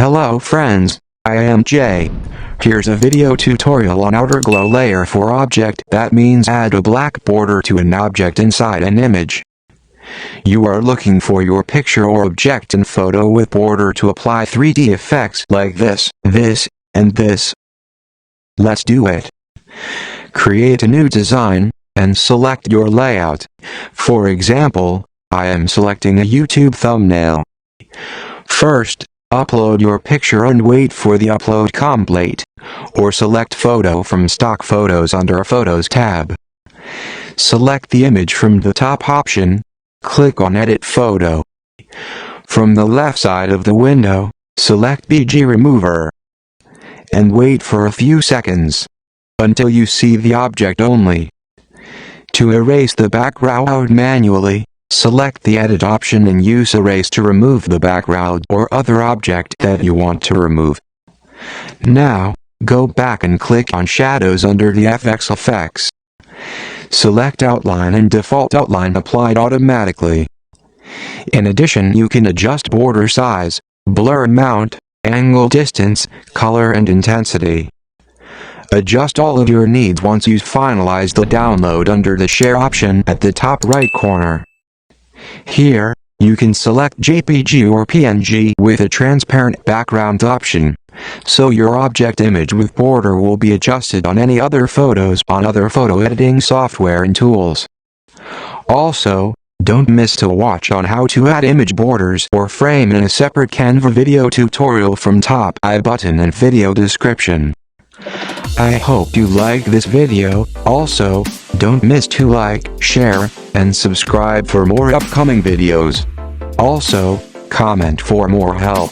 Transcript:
Hello friends, I am Jay. Here's a video tutorial on outer glow layer for object. That means add a black border to an object inside an image. You are looking for your picture or object in photo with border to apply 3D effects like this, and this. Let's do it. Create a new design, and select your layout. For example, I am selecting a YouTube thumbnail. First, upload your picture and wait for the upload complate, or select photo from stock photos under Photos tab. Select the image from the top option, click on Edit Photo. From the left side of the window, select BG Remover, and wait for a few seconds, until you see the object only. To erase the background manually, select the Edit option and use Erase to remove the background or other object that you want to remove. Now, go back and click on Shadows under the FX effects. Select Outline and default outline applied automatically. In addition, you can adjust border size, blur amount, angle, distance, color and intensity. Adjust all of your needs once you've finalized the download under the Share option at the top right corner. Here, you can select JPG or PNG with a transparent background option, so your object image with border will be adjusted on any other photos on other photo editing software and tools. Also, don't miss to watch on how to add image borders or frame in a separate Canva video tutorial from top I button and video description. I hope you liked this video. Also, don't miss to like, share, and subscribe for more upcoming videos. Also, comment for more help.